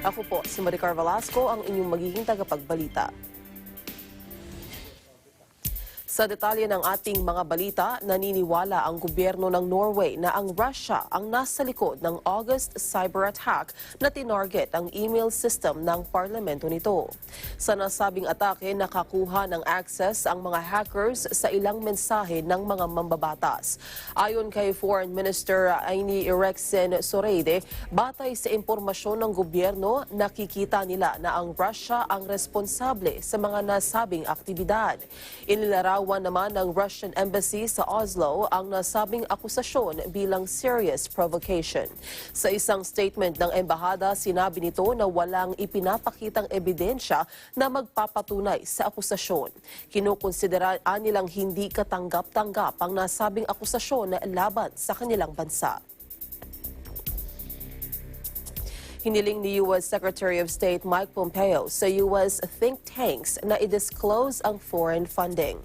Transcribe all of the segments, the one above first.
Ako po si Maricar Velasco, ang inyong magiging tagapagbalita. Sa detalye ng ating mga balita, naniniwala ang gobyerno ng Norway na ang Russia ang nasa likod ng August cyber attack na tinarget ang email system ng parlamento nito. Sa nasabing atake, nakakuha ng access ang mga hackers sa ilang mensahe ng mga mambabatas. Ayon kay Foreign Minister Aini Eriksen Soreide, batay sa impormasyon ng gobyerno, nakikita nila na ang Russia ang responsable sa mga nasabing aktibidad. Inilarawan naman ng Russian Embassy sa Oslo ang nasabing akusasyon bilang serious provocation. Sa isang statement ng embahada, sinabi nito na walang ipinapakitang ebidensya na magpapatunay sa akusasyon. Kinukonsideraan nilang hindi katanggap-tanggap ang nasabing akusasyon laban sa kanilang bansa. Hiniling ni U.S. Secretary of State Mike Pompeo sa U.S. think tanks na i-disclose ang foreign funding.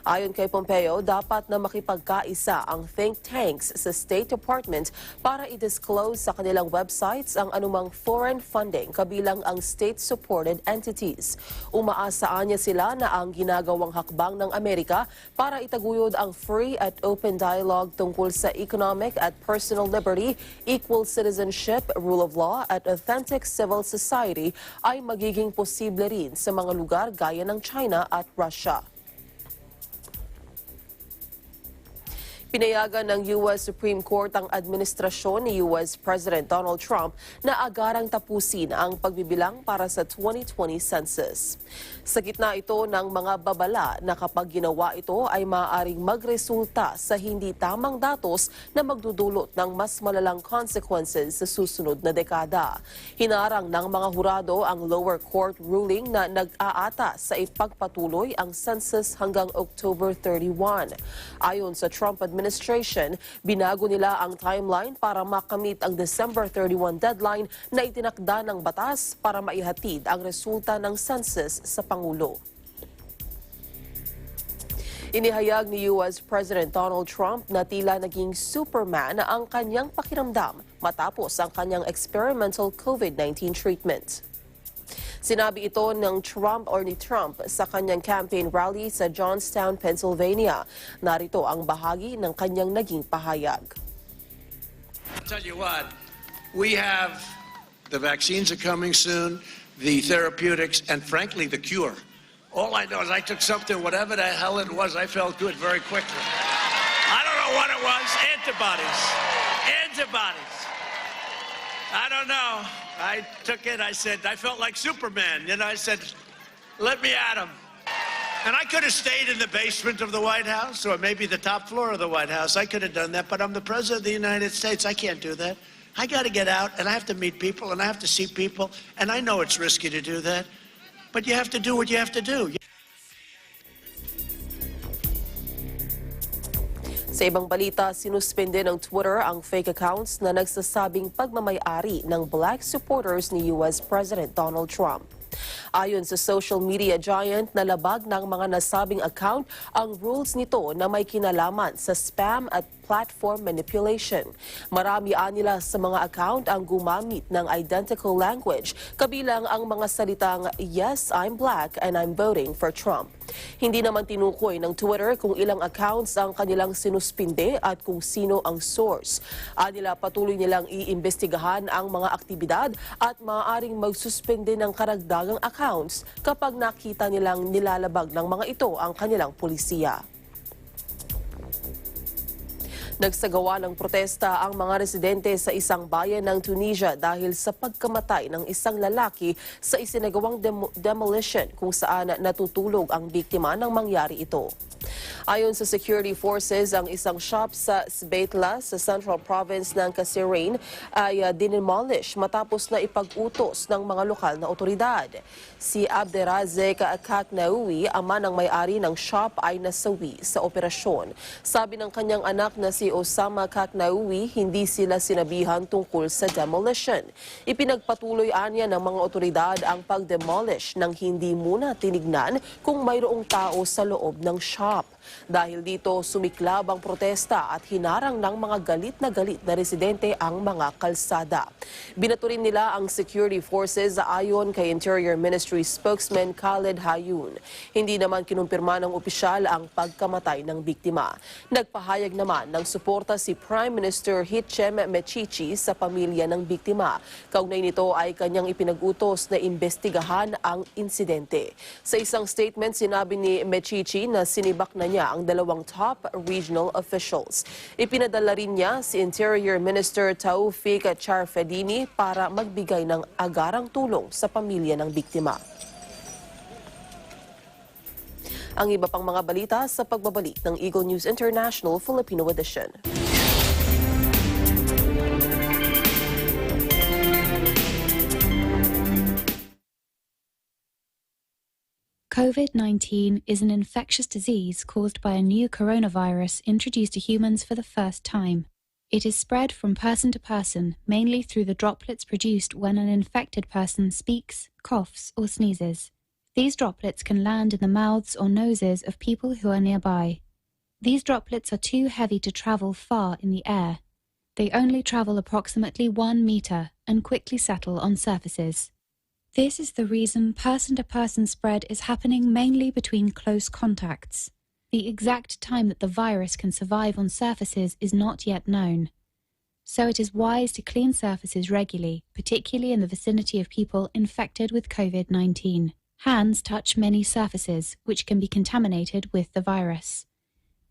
Ayon kay Pompeo, dapat na makipagkaisa ang think tanks sa State Department para i-disclose sa kanilang websites ang anumang foreign funding kabilang ang state-supported entities. Umaasaan niya sila na ang ginagawang hakbang ng Amerika para itaguyod ang free at open dialogue tungkol sa economic at personal liberty, equal citizenship, rule of law at authentic civil society ay magiging posible rin sa mga lugar gaya ng China at Russia. Pinayagan ng U.S. Supreme Court ang administrasyon ni U.S. President Donald Trump na agarang tapusin ang pagbibilang para sa 2020 census. Sa gitna ito ng mga babala na kapag ginawa ito ay maaaring magresulta sa hindi tamang datos na magdudulot ng mas malalang consequences sa susunod na dekada. Hinarang ng mga hurado ang lower court ruling na nag-aata sa ipagpatuloy ang census hanggang October 31. Ayon sa Trump administration, binago nila ang timeline para makamit ang December 31 deadline na itinakda ng batas para maihatid ang resulta ng census sa Pangulo. Inihayag ni U.S. President Donald Trump na tila naging Superman ang kanyang pakiramdam matapos ang kanyang experimental COVID-19 treatment. Sinabi ito ni Trump sa kanyang campaign rally sa Johnstown, Pennsylvania. Narito ang bahagi ng kanyang naging pahayag. I'll tell you what, we have the vaccines are coming soon, the therapeutics, and frankly, the cure. All I know is I took something, whatever the hell it was, I felt good very quickly. I don't know what it was. Antibodies. Antibodies. I don't know. I took it, I said, I felt like Superman. You know, I said, let me at him. And I could have stayed in the basement of the White House or maybe the top floor of the White House. I could have done that, but I'm the President of the United States. I can't do that. I got to get out, and I have to meet people, and I have to see people, and I know it's risky to do that, but you have to do what you have to do. Sa ibang balita, sinuspende ng Twitter ang fake accounts na nagsasabing pagmamay-ari ng black supporters ni U.S. President Donald Trump. Ayon sa social media giant, nalabag ng mga nasabing account ang rules nito na may kinalaman sa spam at platform manipulation. Marami nila sa mga account ang gumamit ng identical language, kabilang ang mga salitang, "Yes, I'm black and I'm voting for Trump." Hindi naman tinukoy ng Twitter kung ilang accounts ang kanilang sinuspinde at kung sino ang source. Anila patuloy nilang iimbestigahan ang mga aktibidad at maaaring magsuspende ng karagdagang accounts kapag nakita nilang nilalabag ng mga ito ang kanilang pulisiya. Nagsagawa ng protesta ang mga residente sa isang bayan ng Tunisia dahil sa pagkamatay ng isang lalaki sa isinagawang demolition kung saan natutulog ang biktima nang mangyari ito. Ayon sa security forces, ang isang shop sa Sbeitla sa Central Province ng Kasserine ay dinemolish matapos na ipag-utos ng mga lokal na otoridad. Si Abderazek Kaknaoui, ama ng may-ari ng shop, ay nasawi sa operasyon. Sabi ng kanyang anak na si Osama Kaknaoui, hindi sila sinabihan tungkol sa demolition. Ipinagpatuloy niya ng mga otoridad ang pag-demolish nang hindi muna tinignan kung mayroong tao sa loob ng shop. stop. Dahil dito, sumiklab ang protesta at hinarang ng mga galit na residente ang mga kalsada. Binato rin nila ang security forces ayon kay Interior Ministry spokesman Khaled Hayun. Hindi naman kinumpirma ng opisyal ang pagkamatay ng biktima. Nagpahayag naman ng suporta si Prime Minister Hichem Mechichi sa pamilya ng biktima. Kaugnay nito ay kanyang ipinag-utos na imbestigahan ang insidente. Sa isang statement, sinabi ni Mechichi na sinibak na niya ang dalawang top regional officials. Ipinadala rin niya si Interior Minister Taufik Charfedini para magbigay ng agarang tulong sa pamilya ng biktima. Ang iba pang mga balita sa pagbabalik ng Eagle News International Filipino Edition. COVID-19 is an infectious disease caused by a new coronavirus introduced to humans for the first time. It is spread from person to person, mainly through the droplets produced when an infected person speaks, coughs, or sneezes. These droplets can land in the mouths or noses of people who are nearby. These droplets are too heavy to travel far in the air. They only travel approximately 1 meter and quickly settle on surfaces. This is the reason person-to-person spread is happening mainly between close contacts. The exact time that the virus can survive on surfaces is not yet known. So it is wise to clean surfaces regularly, particularly in the vicinity of people infected with COVID-19. Hands touch many surfaces, which can be contaminated with the virus.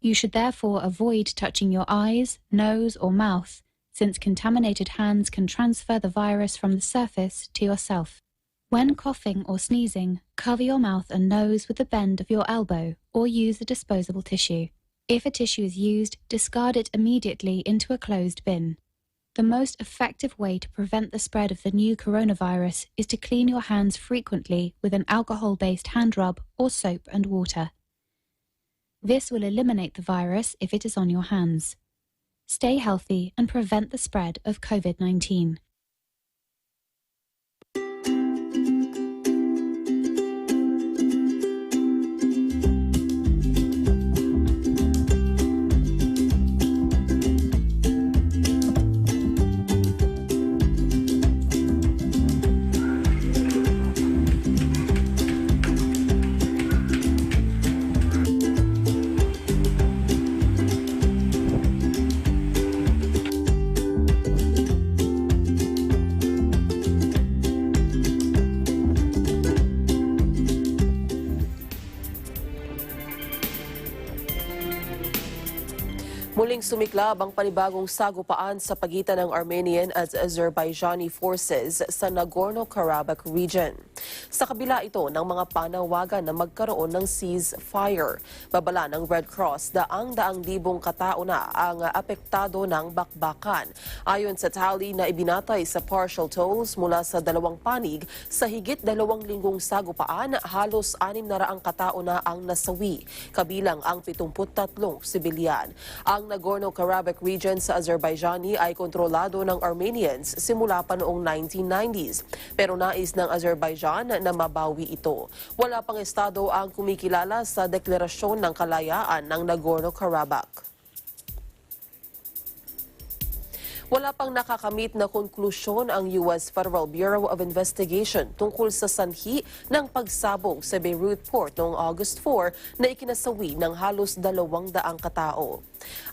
You should therefore avoid touching your eyes, nose, or mouth, since contaminated hands can transfer the virus from the surface to yourself. When coughing or sneezing, cover your mouth and nose with the bend of your elbow or use a disposable tissue. If a tissue is used, discard it immediately into a closed bin. The most effective way to prevent the spread of the new coronavirus is to clean your hands frequently with an alcohol-based hand rub or soap and water. This will eliminate the virus if it is on your hands. Stay healthy and prevent the spread of COVID-19. Muling sumiklab ang panibagong sagupaan sa pagitan ng Armenian at Azerbaijani forces sa Nagorno-Karabakh region. Sa kabila ito ng mga panawagan na magkaroon ng ceasefire, babala ng Red Cross daang-daang libong katao na ang apektado ng bakbakan. Ayon sa tally na ibinatay sa partial tolls mula sa dalawang panig, sa higit 2 linggong sagupaan, halos 600 katao na ang nasawi, kabilang ang 73 sibilyan. Ang Nagorno-Karabakh region sa Azerbaijani ay kontrolado ng Armenians simula pa noong 1990s. Pero nais ng Azerbaijan na mabawi ito. Wala pang estado ang kumikilala sa deklarasyon ng kalayaan ng Nagorno-Karabakh. Wala pang nakakamit na konklusyon ang U.S. Federal Bureau of Investigation tungkol sa sanhi ng pagsabog sa Beirut port noong August 4 na ikinasawi ng halos 200 katao.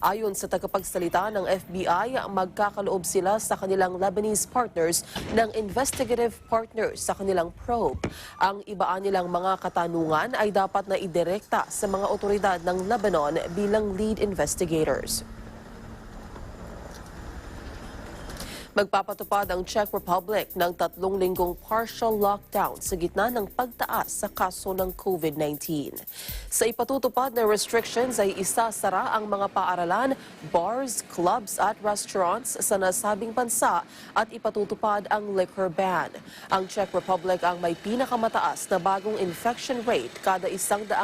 Ayon sa tagapagsalita ng FBI, magkakaloob sila sa kanilang Lebanese partners ng investigative partners sa kanilang probe. Ang ibaan nilang mga katanungan ay dapat na idirekta sa mga otoridad ng Lebanon bilang lead investigators. Magpapatupad ang Czech Republic ng 3 linggong partial lockdown sa gitna ng pagtaas sa kaso ng COVID-19. Sa ipatutupad na restrictions ay isasara ang mga paaralan, bars, clubs at restaurants sa nasabing bansa at ipatutupad ang liquor ban. Ang Czech Republic ang may pinakamataas na bagong infection rate kada 100,000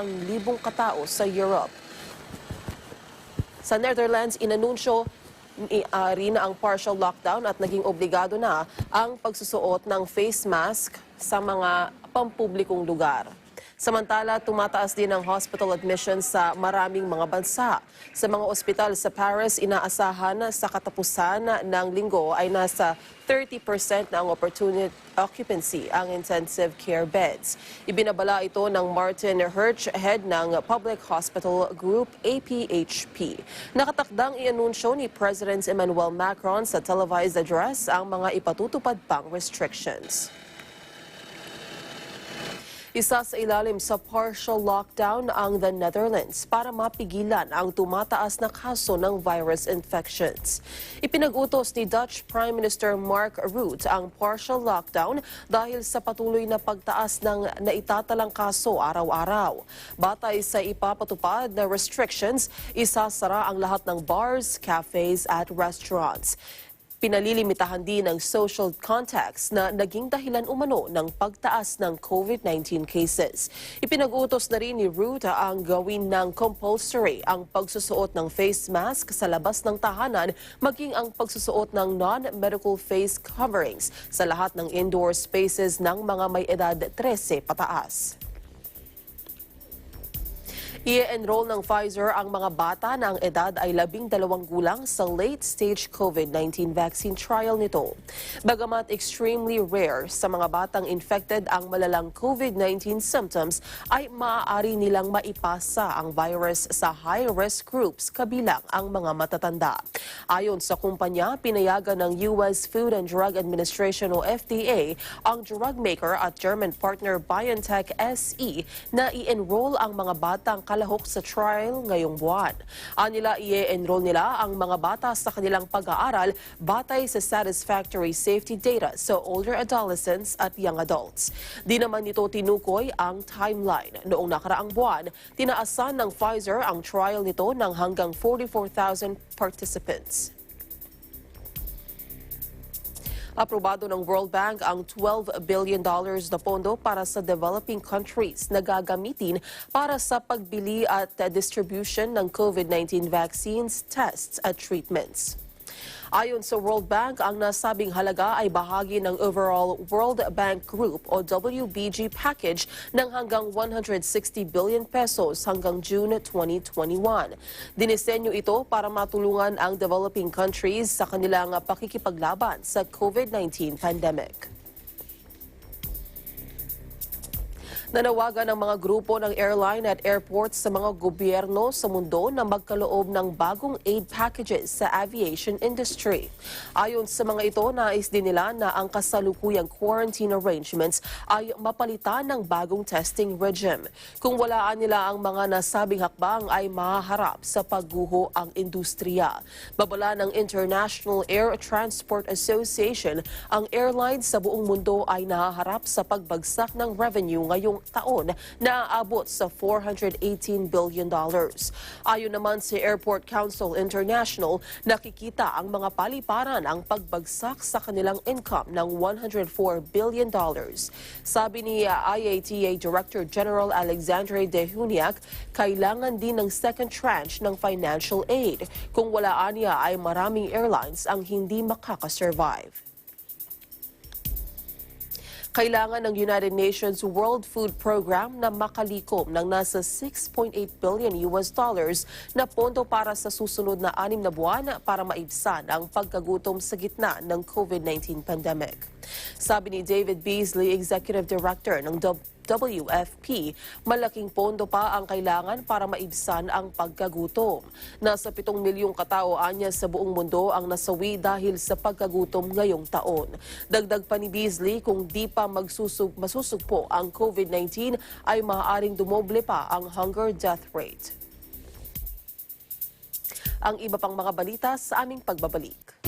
katao sa Europe. Sa Netherlands, inanunsyo rin ang partial lockdown at naging obligado na ang pagsusuot ng face mask sa mga pampublikong lugar. Samantala, tumataas din ang hospital admissions sa maraming mga bansa. Sa mga ospital sa Paris, inaasahan sa katapusan ng linggo ay nasa 30% na ang occupancy ang intensive care beds. Ibinabala ito ng Martin Hirsch, head ng Public Hospital Group APHP. Nakatakdang i-anunsyo ni President Emmanuel Macron sa televised address ang mga ipatutupad pang restrictions. Isa sa ilalim sa partial lockdown ang the Netherlands para mapigilan ang tumataas na kaso ng virus infections. Ipinag-utos ni Dutch Prime Minister Mark Rutte ang partial lockdown dahil sa patuloy na pagtaas ng naitatalang kaso araw-araw. Batay sa ipapatupad na restrictions, isasara ang lahat ng bars, cafes at restaurants. Pinalilimitahan din ang social contacts na naging dahilan umano ng pagtaas ng COVID-19 cases. Ipinag-utos na rin ni Rutte ang gawin ng compulsory ang pagsusuot ng face mask sa labas ng tahanan, maging ang pagsusuot ng non-medical face coverings sa lahat ng indoor spaces ng mga may edad 13 pataas. I-enroll ng Pfizer ang mga bata na ang edad ay 12 gulang sa late-stage COVID-19 vaccine trial nito. Bagamat extremely rare sa mga batang infected ang malalang COVID-19 symptoms, ay maaari nilang maipasa ang virus sa high-risk groups kabilang ang mga matatanda. Ayon sa kumpanya, pinayagan ng US Food and Drug Administration o FDA ang drug maker at German partner BioNTech SE na i-enroll ang mga batang kalahok sa trial ngayong buwan. Anila i-enroll nila ang mga bata sa kanilang pag-aaral batay sa satisfactory safety data sa older adolescents at young adults. Di naman nito tinukoy ang timeline. Noong nakaraang buwan, tinaasan ng Pfizer ang trial nito ng hanggang 44,000 participants. Aprobado ng World Bank ang $12 billion na pondo para sa developing countries na gagamitin para sa pagbili at distribution ng COVID-19 vaccines, tests at treatments. Ayon sa World Bank, ang nasabing halaga ay bahagi ng overall World Bank Group o WBG package ng hanggang 160 billion pesos hanggang June 2021. Dinisenyo ito para matulungan ang developing countries sa kanilang pakikipaglaban sa COVID-19 pandemic. Nanawagan ng mga grupo ng airline at airports sa mga gobyerno sa mundo na magkaloob ng bagong aid packages sa aviation industry. Ayon sa mga ito, nais din nila na ang kasalukuyang quarantine arrangements ay mapalitan ng bagong testing regime. Kung walaan nila ang mga nasabing hakbang ay mahaharap sa pagguho ang industriya. Babala ng International Air Transport Association, ang airlines sa buong mundo ay nahaharap sa pagbagsak ng revenue ngayong taon na aabot sa $418 billion. Ayon naman sa Airport Council International, nakikita ang mga paliparan ang pagbagsak sa kanilang income ng $104 billion. Sabi ni IATA Director General Alexandre De Juniac, kailangan din ng second tranche ng financial aid. Kung walaan niya ay maraming airlines ang hindi makakasurvive. Kailangan ng United Nations World Food Program na makalikom ng nasa $6.8 billion na pondo para sa susunod na 6 na buwan para maibsan ang pagkagutom sa gitna ng COVID-19 pandemic. Sabi ni David Beasley, Executive Director ng WFP, malaking pondo pa ang kailangan para maibsan ang pagkagutom. Nasa 7 milyong katao anya sa buong mundo ang nasawi dahil sa pagkagutom ngayong taon. Dagdag pa ni Beasley, kung di pa masusugpo ang COVID-19 ay maaaring dumoble pa ang hunger death rate. Ang iba pang mga balita sa aming pagbabalik.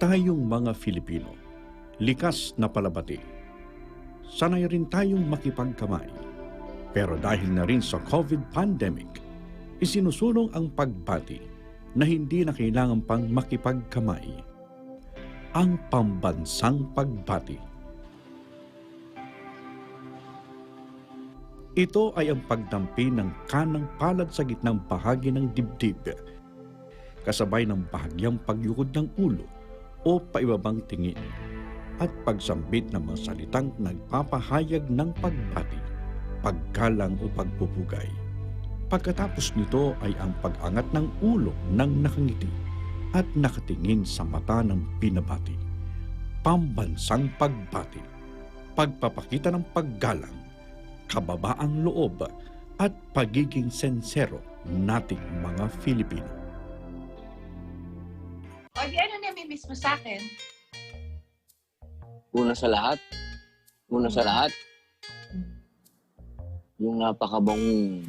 Tayong mga Filipino, likas na palabati. Sanay rin tayong makipagkamay. Pero dahil na rin sa COVID pandemic, isinusulong ang pagbati na hindi na kailangan pang makipagkamay. Ang pambansang pagbati. Ito ay ang pagdampi ng kanang palad sa gitnang bahagi ng dibdib, kasabay ng bahagyang pagyukod ng ulo o paibabang tingin at pagsambit ng mga salitang nagpapahayag ng pagbati, paggalang o pagpupugay. Pagkatapos nito ay ang pag-angat ng ulo ng nakangiti at nakatingin sa mata ng binabati. Pambansang pagbati, pagpapakita ng paggalang, kababaang loob at pagiging sensero nating mga Filipino. O di ano nami-miss mo sa akin? Una sa lahat, yung napakabangong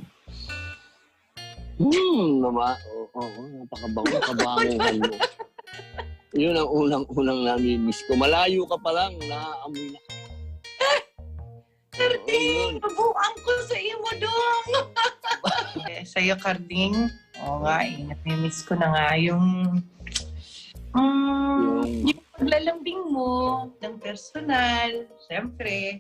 napakabango, kabanguhan mo. Yun ang unang nami-miss ko. Malayo ka pa lang, naaamoy na. Karding, mabuang ko sa iyo mo dong. Sa'yo, Karding. Oo nga, nami-miss ko na nga yung paglalambing mo ng personal. Siyempre,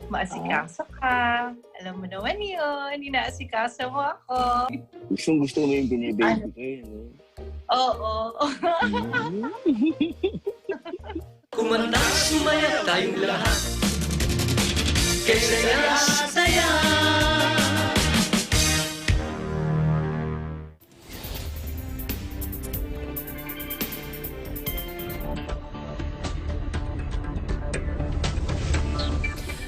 maasikaso ka. Alam mo naman yun, inaasikaso mo ako. Gusto mo yung binibaby ko yun. Oo. Kumanda, sumaya tayong lahat. Kay saya-saya.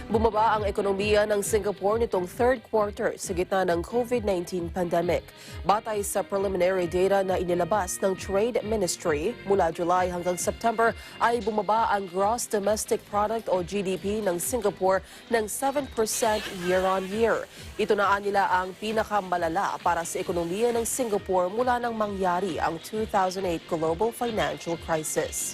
Bumaba ang ekonomiya ng Singapore nitong third quarter sa gitna ng COVID-19 pandemic. Batay sa preliminary data na inilabas ng Trade Ministry, mula July hanggang September ay bumaba ang Gross Domestic Product o GDP ng Singapore ng 7% year-on-year. Ito na nila ang pinakamalala para sa ekonomiya ng Singapore mula nang mangyari ang 2008 global financial crisis.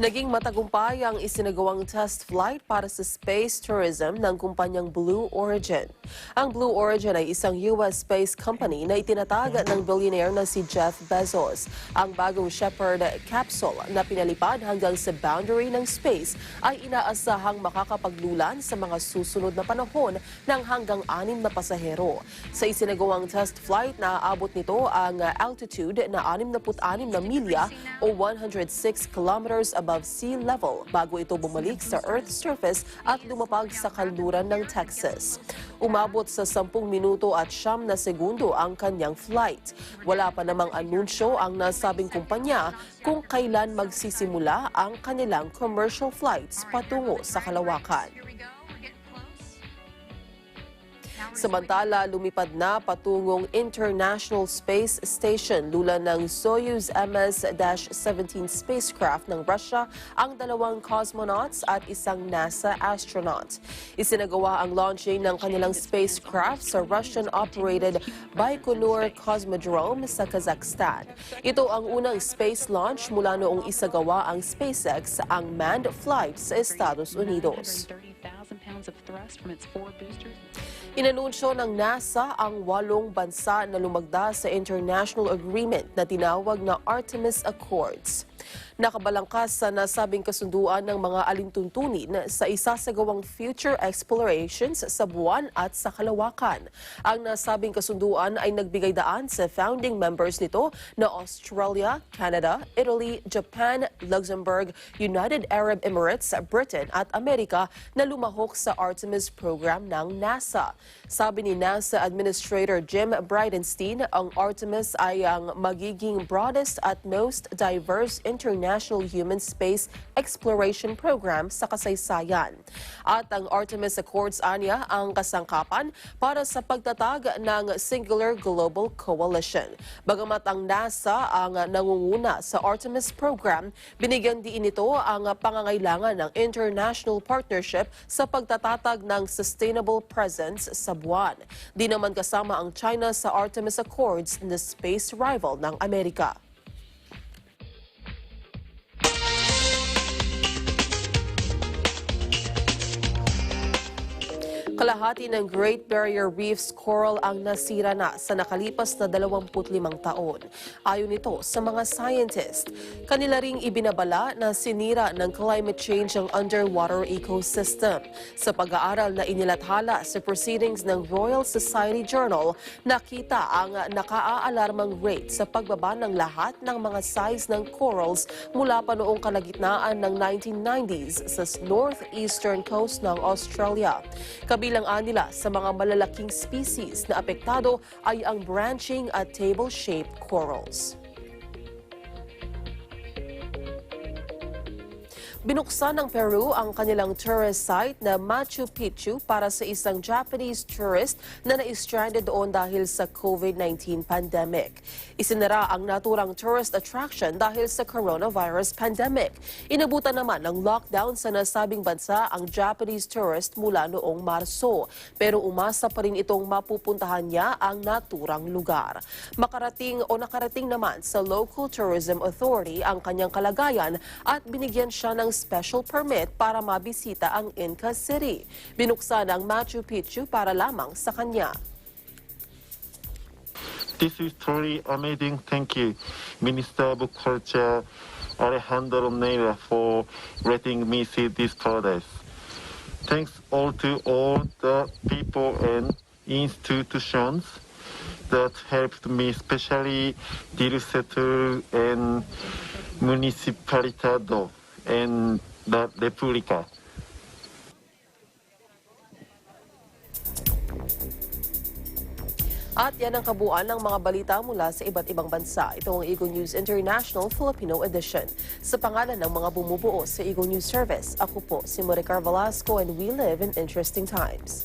Naging matagumpay ang isinagawang test flight para sa space tourism ng kumpanyang Blue Origin. Ang Blue Origin ay isang US space company na itinatag ng billionaire na si Jeff Bezos. Ang bagong Shepard capsule na pinalipad hanggang sa boundary ng space ay inaasahang makakapaglulan sa mga susunod na panahon ng hanggang 6 na pasahero. Sa isinagawang test flight, naaabot nito ang altitude na 66 na milya o 106 kilometers above sea level bago ito bumalik sa Earth's surface at lumapag sa kanluran ng Texas. Umabot sa 10 minuto at 9 na segundo ang kanyang flight. Wala pa namang anunsyo ang nasabing kumpanya kung kailan magsisimula ang kanilang commercial flights patungo sa kalawakan. Samantala, lumipad na patungong International Space Station lulan ng Soyuz MS-17 spacecraft ng Russia ang 2 cosmonauts at isang NASA astronaut. Isinagawa ang launching ng kanilang spacecraft sa Russian-operated Baikonur Cosmodrome sa Kazakhstan. Ito ang unang space launch mula noong isagawa ang SpaceX ang manned flight sa Estados Unidos. Inanunsyo ng NASA ang 8 bansa na lumagda sa international agreement na tinawag na Artemis Accords. Nakabalangkas sa nasabing kasunduan ng mga alintuntunin sa isasagawang future explorations sa buwan at sa kalawakan. Ang nasabing kasunduan ay nagbigay daan sa founding members nito na Australia, Canada, Italy, Japan, Luxembourg, United Arab Emirates, Britain at Amerika na lumahok sa Artemis program ng NASA. Sabi ni NASA Administrator Jim Bridenstine, ang Artemis ay ang magiging broadest at most diverse international human space exploration program sa kasaysayan. At ang Artemis Accords anya ang kasangkapan para sa pagtatag ng Singular Global Coalition. Bagamat ang NASA ang nangunguna sa Artemis program, binigyan din ito ang pangangailangan ng international partnership sa pagtatatag ng sustainable presence sa buwan. Di naman kasama ang China sa Artemis Accords na space rival ng Amerika. Kalahati ng Great Barrier Reef's coral ang nasira na sa nakalipas na 25 taon. Ayon nito sa mga scientist, kanila ring ibinabala na sinira ng climate change ang underwater ecosystem. Sa pag-aaral na inilathala sa proceedings ng Royal Society Journal, nakita ang nakaaalarmang rate sa pagbaba ng lahat ng mga size ng corals mula pa noong kalagitnaan ng 1990s sa northeastern coast ng Australia. Kabilang nila sa mga malalaking species na apektado ay ang branching at table-shaped corals. Binuksan ng Peru ang kanilang tourist site na Machu Picchu para sa isang Japanese tourist na na-stranded doon dahil sa COVID-19 pandemic. Isinara ang naturang tourist attraction dahil sa coronavirus pandemic. Inabutan naman ng lockdown sa nasabing bansa ang Japanese tourist mula noong Marso. Pero umasa pa rin itong mapupuntahan niya ang naturang lugar. Nakarating naman sa Local Tourism Authority ang kanyang kalagayan at binigyan siya ng special permit para mabisita ang Inca City. Binuksan ang Machu Picchu para lamang sa kanya. This is truly amazing. Thank you, Minister of Culture Alejandro Neira, for letting me see this paradise. Thanks all to all the people and institutions that helped me, especially Dirusetu and Municipalidad and the República. At yan ang kabuuan ng mga balita mula sa iba't ibang bansa. Ito ang Eagle News International Filipino Edition. Sa pangalan ng mga bumubuo sa Eagle News Service, ako po si Maricar Velasco and we live in interesting times.